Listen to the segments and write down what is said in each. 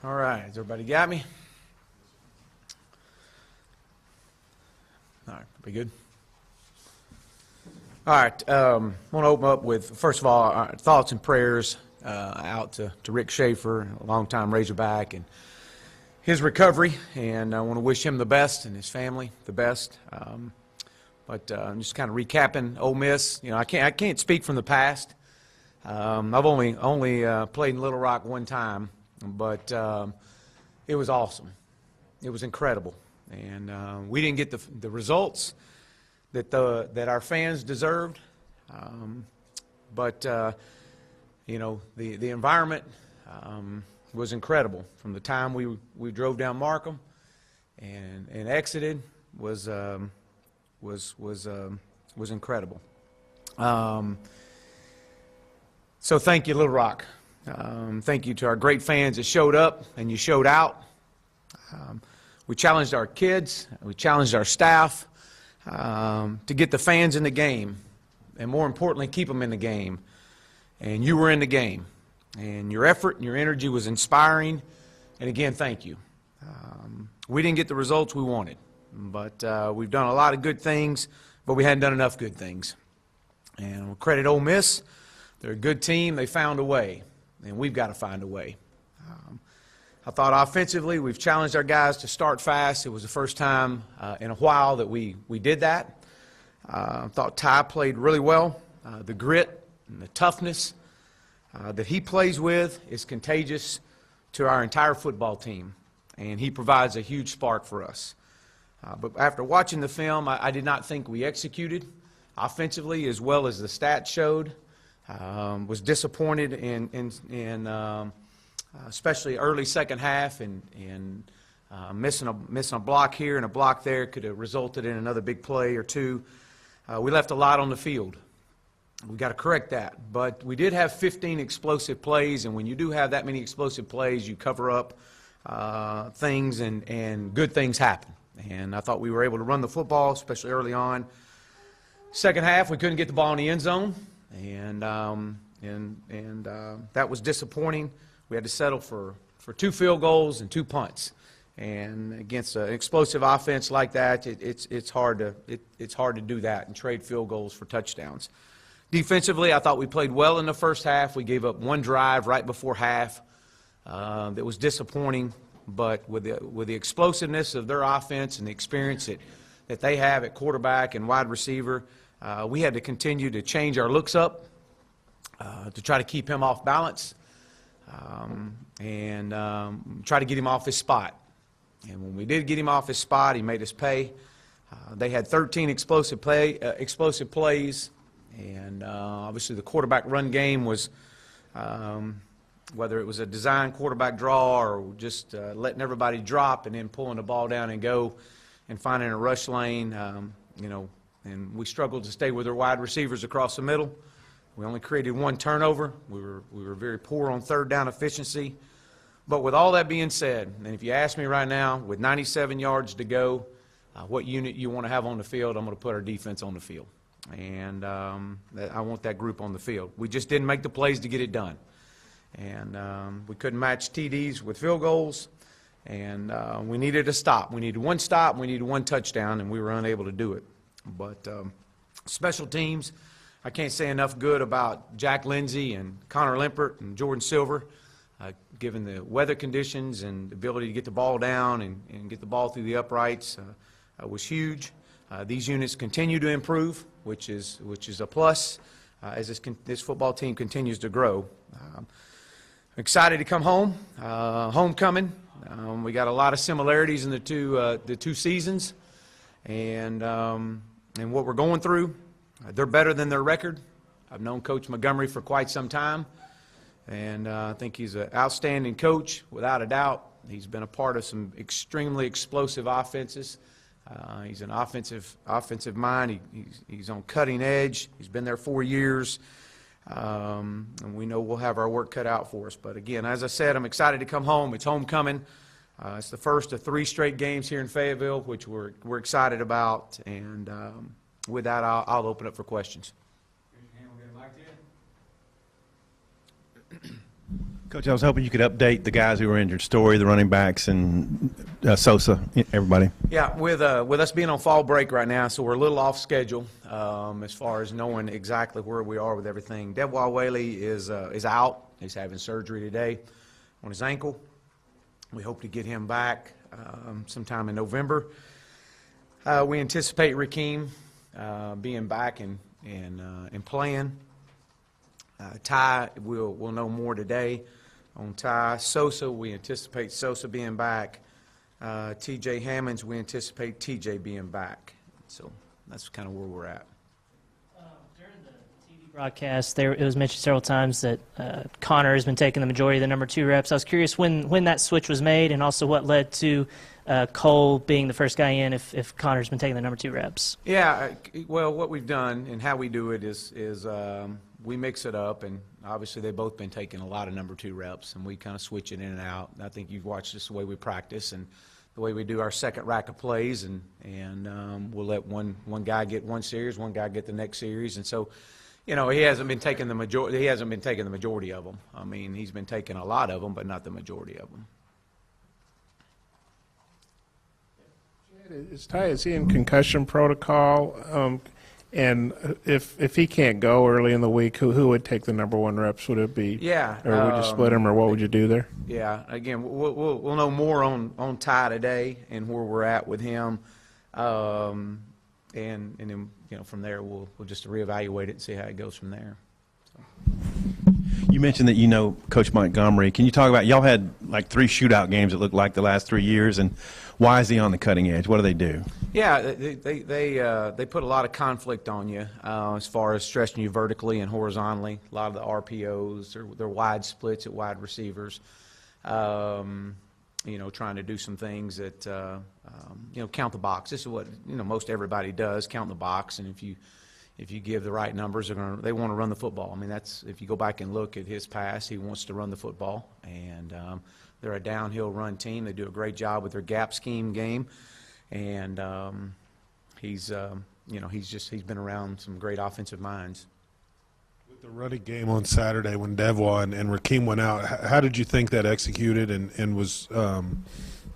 All right, has everybody got me? All right, be good. All right, I want to open up with, first of all, our thoughts and prayers out to Rick Schaefer, a longtime Razorback, and his recovery, and I want to wish him the best and his family the best. But I'm just kind of recapping Ole Miss. You know, I can't speak from the past. I've only played in Little Rock one time, but it was awesome. It was incredible, and we didn't get the results that our fans deserved, but you know, the environment was incredible. From the time we drove down Markham and exited was incredible. So thank you, Little Rock. Thank you to our great fans that showed up and you showed out. We challenged our kids, we challenged our staff to get the fans in the game, and more importantly, keep them in the game. And you were in the game, and your effort and your energy was inspiring. And again, thank you. We didn't get the results we wanted, but we've done a lot of good things, but we hadn't done enough good things. And we'll credit Ole Miss. They're a good team. They found a way, and we've got to find a way. I thought offensively we've challenged our guys to start fast. It was the first time in a while that we did that. I thought Ty played really well. The grit and the toughness that he plays with is contagious to our entire football team, and he provides a huge spark for us. But after watching the film, I did not think we executed offensively as well as the stats showed. Was disappointed in especially early second half, and missing a block here and a block there could have resulted in another big play or two. We left a lot on the field. We got to correct that. But we did have 15 explosive plays, and when you do have that many explosive plays, you cover up things, and good things happen. And I thought we were able to run the football, especially early on. Second half, we couldn't get the ball in the end zone, and that was disappointing. We had to settle for 2 field goals and 2 punts, and against an explosive offense like that, it's hard to do that and trade field goals for touchdowns. Defensively, I thought we played well in the first half. We gave up 1 drive right before half. That was disappointing, but with the explosiveness of their offense and the experience that they have at quarterback and wide receiver, we had to continue to change our looks up to try to keep him off balance. And try to get him off his spot. And when we did get him off his spot, he made us pay. They had 13 explosive plays, and obviously the quarterback run game was, whether it was a design quarterback draw or just letting everybody drop and then pulling the ball down and go and finding a rush lane, you know, and we struggled to stay with our wide receivers across the middle. We only created 1 turnover. We were very poor on third down efficiency. But with all that being said, and if you ask me right now, with 97 yards to go, what unit you want to have on the field, I'm going to put our defense on the field. And I want that group on the field. We just didn't make the plays to get it done. And we couldn't match TDs with field goals. And we needed a stop. We needed 1 stop. We needed 1 touchdown, and we were unable to do it. But special teams, I can't say enough good about Jack Lindsay and Connor Limpert and Jordan Silver, given the weather conditions and the ability to get the ball down and get the ball through the uprights was huge. These units continue to improve, which is a plus as this football team continues to grow. Excited to come home, homecoming. We got a lot of similarities in the two seasons, and what we're going through. They're better than their record. I've known Coach Montgomery for quite some time, and I think he's an outstanding coach, without a doubt. He's been a part of some extremely explosive offenses. He's an offensive mind. He's on cutting edge. He's been there 4 years, and we know we'll have our work cut out for us. But again, as I said, I'm excited to come home. It's homecoming. It's the first of 3 straight games here in Fayetteville, which we're excited about. And with that, I'll open up for questions. Coach, I was hoping you could update the guys who were injured, Story, the running backs, and Sosa, everybody. Yeah, with us being on fall break right now, so we're a little off schedule as far as knowing exactly where we are with everything. Devwah Whaley is out. He's having surgery today on his ankle. We hope to get him back sometime in November. We anticipate Rakeem being back and playing. Ty, we'll know more today on Ty. Sosa, we anticipate Sosa being back. T.J. Hammonds, we anticipate T.J. being back. So that's kind of where we're at. During the TV broadcast, it was mentioned several times that Connor has been taking the majority of the number 2 reps. I was curious when that switch was made, and also what led to Cole being the first guy in if Connor's been taking the number 2 reps. Yeah, well, what we've done and how we do it is we mix it up, and obviously they've both been taking a lot of number 2 reps, and we kind of switch it in and out. I think you've watched just the way we practice and the way we do our second rack of plays, and we'll let one guy get one series, one guy get the next series, and so, you know, he hasn't been taking the majority of them. I mean, he's been taking a lot of them, but not the majority of them. Is he in concussion protocol? And if he can't go early in the week, who would take the number 1 reps? Would it be? Yeah. Or would you split him, or what would you do there? Yeah. Again, we'll know more on Ty today and where we're at with him, and then, you know, from there we'll just reevaluate it and see how it goes from there. So. You mentioned that you know Coach Montgomery. Can you talk about, y'all had like 3 shootout games it looked like the last 3 years, and why is he on the cutting edge? What do they do? Yeah, they put a lot of conflict on you as far as stretching you vertically and horizontally. A lot of the RPOs, they're wide splits at wide receivers. You know, trying to do some things that you know, count the box. This is what, you know, most everybody does, count the box, and if you give the right numbers, they want to run the football. I mean, that's, if you go back and look at his pass, he wants to run the football, and they're a downhill run team. They do a great job with their gap scheme game, and he's you know, he's been around some great offensive minds. With the running game on Saturday when Devwah and Rakeem went out, how did you think that executed, and was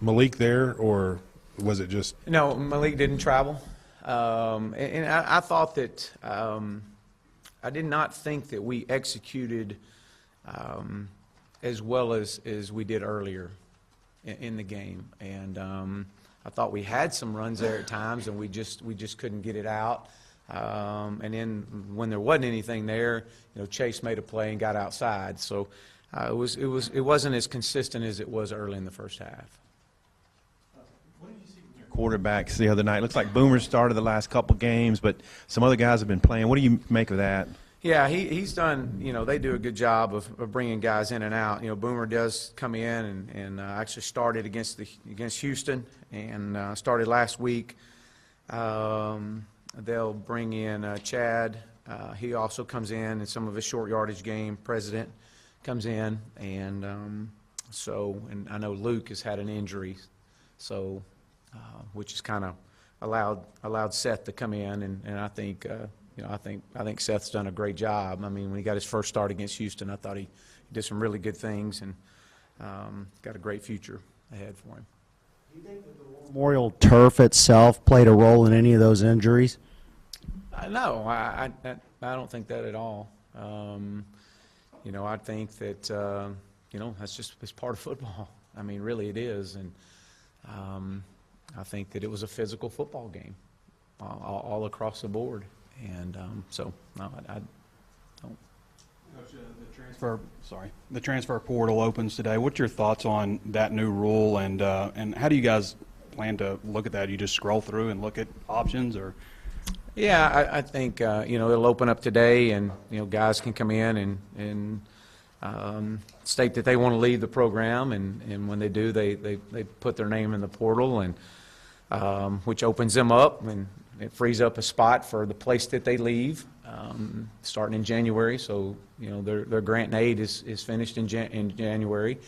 Malik there, or was it just? No, Malik didn't travel. And I thought that I did not think that we executed as well as we did earlier in the game, and I thought we had some runs there at times, and we just couldn't get it out. And then when there wasn't anything there, you know, Chase made a play and got outside. So it wasn't as consistent as it was early in the first half. Quarterbacks the other night. Looks like Boomer started the last couple games, but some other guys have been playing. What do you make of that? Yeah, he's done, you know, they do a good job of bringing guys in and out. You know, Boomer does come in and actually started against Houston and started last week. They'll bring in Chad. He also comes in some of his short yardage game. President comes in, and and I know Luke has had an injury, so which has kind of allowed Seth to come in, and I think you know, I think Seth's done a great job. I mean, when he got his first start against Houston, I thought he did some really good things, and got a great future ahead for him. Do you think that the Memorial turf itself played a role in any of those injuries? No, I don't think that at all. You know, I think that you know, it's part of football. I mean, really it is, and I think that it was a physical football game all across the board, and so no, I don't. Coach, the transfer portal opens today. What's your thoughts on that new rule, and how do you guys plan to look at that? You just scroll through and look at options, or? Yeah, I think you know, it'll open up today, and you know, guys can come in and state that they want to leave the program, and when they do, they put their name in the portal, and which opens them up, and it frees up a spot for the place that they leave, starting in January. So you know, their grant and aid is finished in January.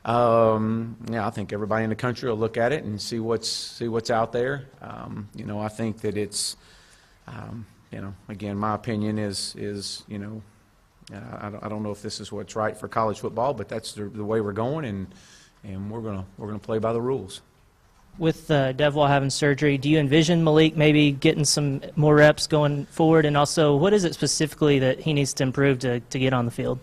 Yeah, I think everybody in the country will look at it and see what's out there. You know, I think that it's you know, again, my opinion is you know, I don't know if this is what's right for college football, but that's the way we're going, and we're gonna play by the rules. With Devwall having surgery, do you envision Malik maybe getting some more reps going forward? And also, what is it specifically that he needs to improve to get on the field?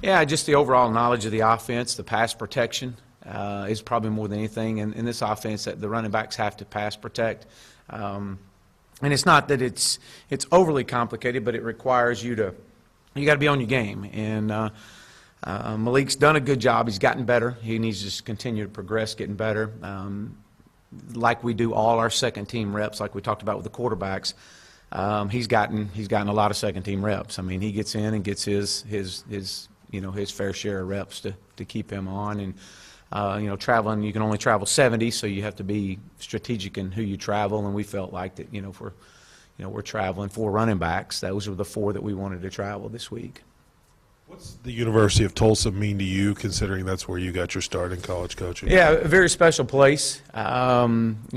Yeah, just the overall knowledge of the offense, the pass protection is probably more than anything. In this offense, that the running backs have to pass protect. And it's not that it's overly complicated, but it requires you got to be on your game. And Malik's done a good job. He's gotten better. He needs to just continue to progress, getting better. Like we do all our second team reps, like we talked about with the quarterbacks. He's gotten a lot of second team reps. I mean, he gets in and gets his fair share of reps to keep him on. And traveling, you can only travel 70, so you have to be strategic in who you travel. And we felt like that, if we're traveling 4 running backs, those were the 4 that we wanted to travel this week. What's the University of Tulsa mean to you, considering that's where you got your start in college coaching? Yeah, a very special place. Obviously,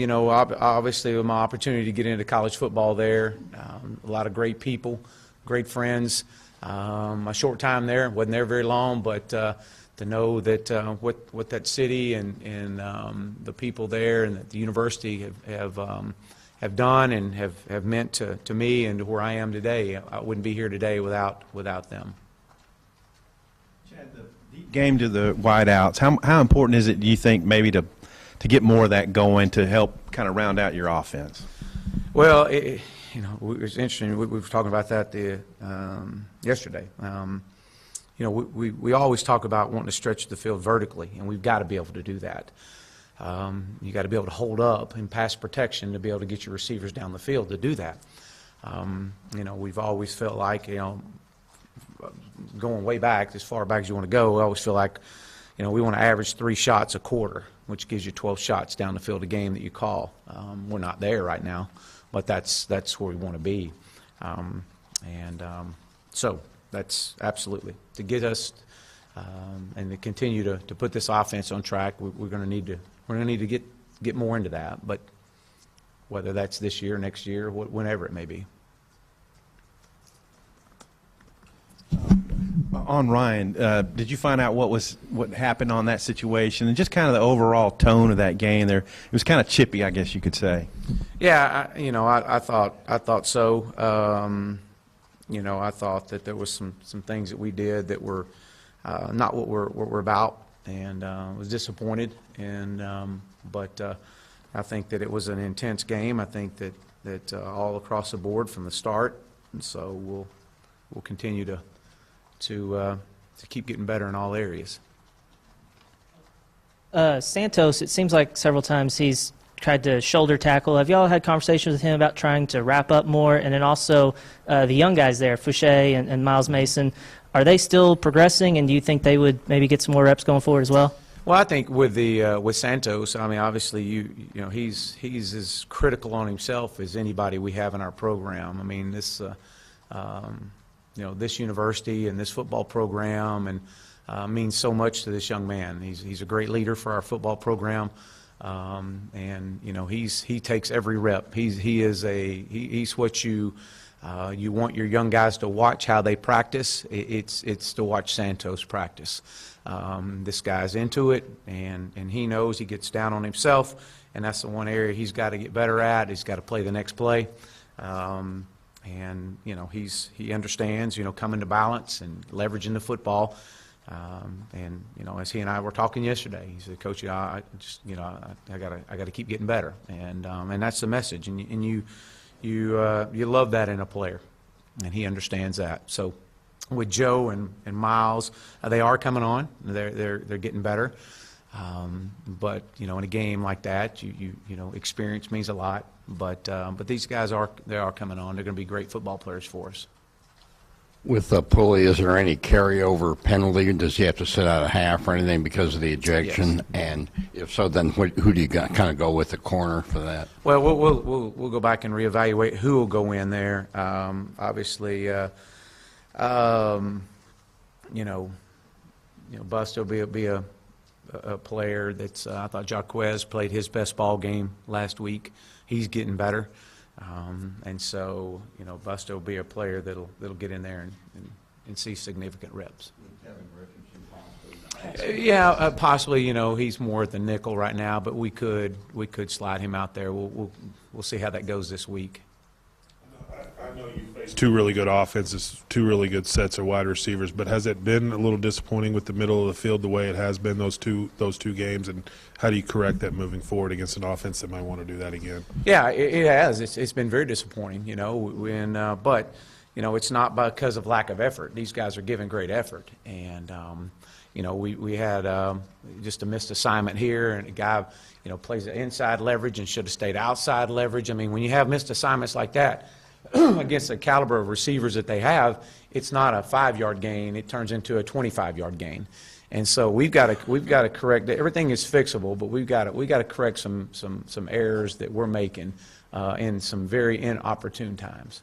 my opportunity to get into college football there, a lot of great people, great friends. My short time there, wasn't there very long, but to know that what that city and the people there and that the university have done and have meant to me and to where I am today, I wouldn't be here today without them. Game to the wideouts. How important is it, do you think, maybe to get more of that going to help kind of round out your offense? Well, it was interesting. We were talking about that yesterday. We always talk about wanting to stretch the field vertically, and we've got to be able to do that. You got to be able to hold up in pass protection to be able to get your receivers down the field to do that. We've always felt like, going way back, as far back as you want to go, I always feel like, we want to average 3 shots a quarter, which gives you 12 shots down the field a game that you call. We're not there right now, but that's where we want to be. So that's absolutely to get us and to continue to put this offense on track. We're going to need to get more into that, but whether that's this year, next year, whenever it may be. On Ryan, did you find out what happened on that situation and just kind of the overall tone of that game there? It was kind of chippy, I guess you could say. Yeah, I thought so. I thought that there was some things that we did that were not what we're about, and was disappointed. But I think that it was an intense game. I think that all across the board from the start, and so we'll continue to keep getting better in all areas. Santos, it seems like several times he's tried to shoulder tackle. Have y'all had conversations with him about trying to wrap up more? And then also the young guys there, Fouché and Miles Mason, are they still progressing, and do you think they would maybe get some more reps going forward as well? Well, I think with Santos, I mean, obviously he's as critical on himself as anybody we have in our program. I mean, this this university and this football program and means so much to this young man. He's a great leader for our football program, and he takes every rep. He's what you want your young guys to watch how they practice. It's to watch Santos practice. This guy's into it, and he knows he gets down on himself, and that's the one area he's got to get better at. He's got to play the next play. And he understands coming to balance and leveraging the football, and as he and I were talking yesterday, he said, Coach, I gotta keep getting better, and that's the message, and you love that in a player, and he understands that. So with Joe and Miles, they are coming on, they're getting better, but in a game like that, experience means a lot. But these guys are coming on. They're going to be great football players for us. With Pulley, is there any carryover penalty? Does he have to sit out a half or anything because of the ejection? Yes. And if so, then who do you kind of go with the corner for that? Well, we'll go back and reevaluate who will go in there. Obviously, Buster will be a player that's. I thought Jaquez played his best ball game last week. He's getting better, and so Buster will be a player that'll get in there and and see significant reps. Yeah, possibly. You know, he's more at the nickel right now, but we could slide him out there. We'll see how that goes this week. I know you faced two really good offenses, two really good sets of wide receivers, but has it been a little disappointing with the middle of the field the way it has been those two games, and how do you correct that moving forward against an offense that might want to do that again? Yeah, it has. It's been very disappointing, you know, but, you know, it's not because of lack of effort. These guys are giving great effort. And, you know, we had just a missed assignment here, and a guy, you know, plays inside leverage and should have stayed outside leverage. I mean, when you have missed assignments like that against the caliber of receivers that they have, it's not a 5-yard gain. It turns into a 25-yard gain. And so we've got to correct that. Everything is fixable, but we've got to correct some errors that we're making in some very inopportune times.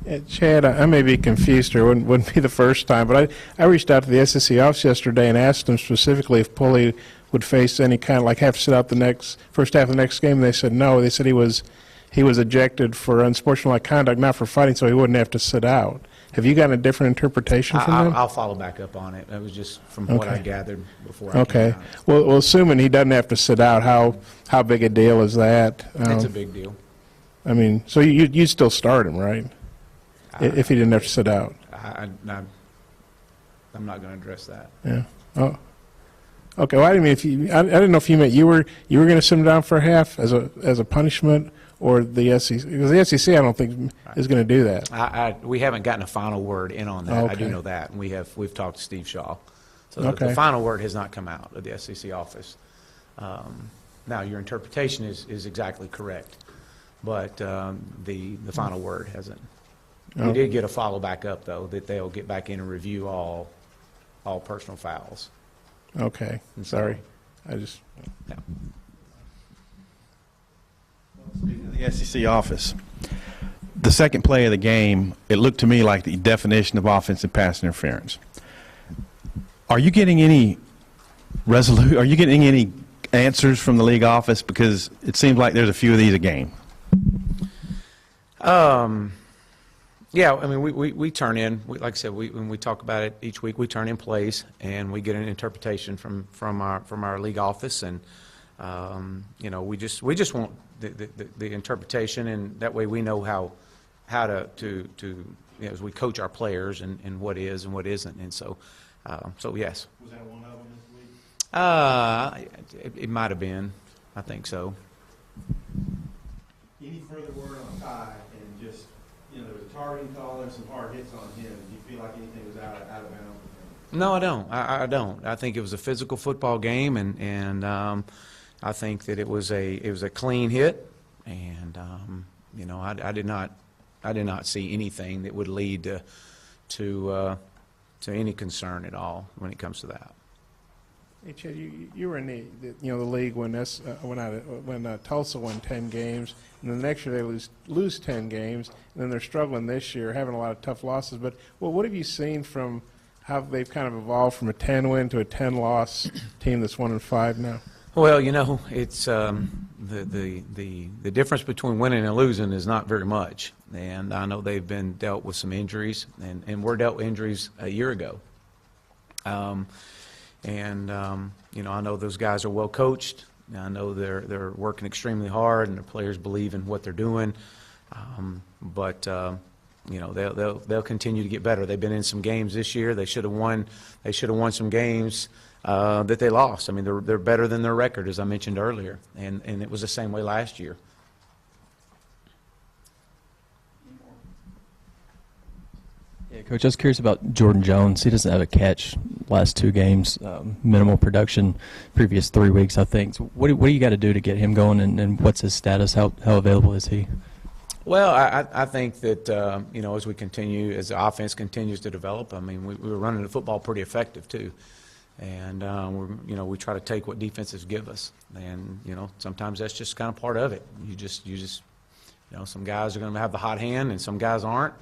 Yeah, Chad, I may be confused here. Wouldn't be the first time, but I reached out to the SEC office yesterday and asked them specifically if Pulley would face any kind of, like, have to sit out the first half of the next game. And they said no. They said he was ejected for unsportsmanlike conduct, not for fighting, so he wouldn't have to sit out. Have you gotten a different interpretation from them? I'll follow back up on it. That was just from what I gathered before I Okay. came out. Well, assuming he doesn't have to sit out, how big a deal is that? It's a big deal. I mean, so you'd still start him, right? If he didn't have to sit out. I'm not going to address that. Yeah. Oh. Okay. Well, I didn't know if you meant you were going to sit him down for a half as a punishment, or the SEC, because the SEC I don't think is going to do that. We haven't gotten a final word in on that. Okay. I do know that, and we've talked to Steve Shaw. So Okay. the final word has not come out of the SEC office. Now, your interpretation is exactly correct, but the final word hasn't. We did get a follow back up, though, that they'll get back in and review all personal fouls. Okay. Sorry. I just. Yeah. Speaking of the SEC office, the second play of the game, it looked to me like the definition of offensive pass interference. Are you getting any Are you getting any answers from the league office? Because it seems like there's a few of these a game. Yeah, I mean, we turn in, like I said, when we talk about it each week, we turn in plays, and we get an interpretation from our league office, and you know, we just want the interpretation, and that way we know how to you know, as we coach our players and what is and what isn't, and so yes. Was that one of them this week? It might have been, I think so. Any further word on Ty and just, you know, there was a targeting call and some hard hits on him. Do you feel like anything was out of bounds with him? No, I don't. I don't. I think it was a physical football game, and I think that it was a clean hit, and you know, I did not see anything that would lead to any concern at all when it comes to that. Hey, Chad, you were in the league when Tulsa won 10 games, and then the next year they lose 10 games, and then they're struggling this year, having a lot of tough losses. But what have you seen from how they've kind of evolved from a 10-win to a 10-loss team that's 1-5 now? Well, you know, it's the difference between winning and losing is not very much, and I know they've been dealt with some injuries, and were dealt with injuries a year ago. You know, I know those guys are well coached. I know they're working extremely hard, and the players believe in what they're doing. You know, they'll continue to get better. They've been in some games this year. They should have won. They should have won some games that they lost. I mean, they're better than their record, as I mentioned earlier, and it was the same way last year. Yeah, Coach, I was curious about Jordan Jones. He doesn't have a catch last 2 games, minimal production previous 3 weeks, I think. So what do you got to do to get him going, and what's his status? How available is he? Well, I think that, you know, as the offense continues to develop, I mean, we were running the football pretty effective, too. And, you know, we try to take what defenses give us. And, you know, sometimes that's just kind of part of it. You just, you know, some guys are going to have the hot hand and some guys aren't.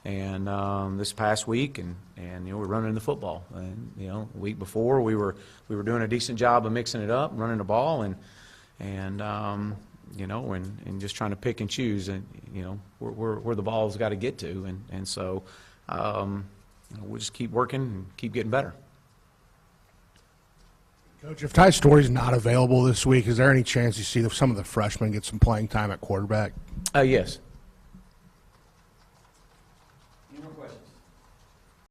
And this past week, and you know, we're running the football. And, you know, the week before, we were doing a decent job of mixing it up, running the ball, and you know, and just trying to pick and choose, and you know, where the ball's got to get to, and so we'll just keep working and keep getting better. Coach, if Ty Story's not available this week, is there any chance you see some of the freshmen get some playing time at quarterback? Yes.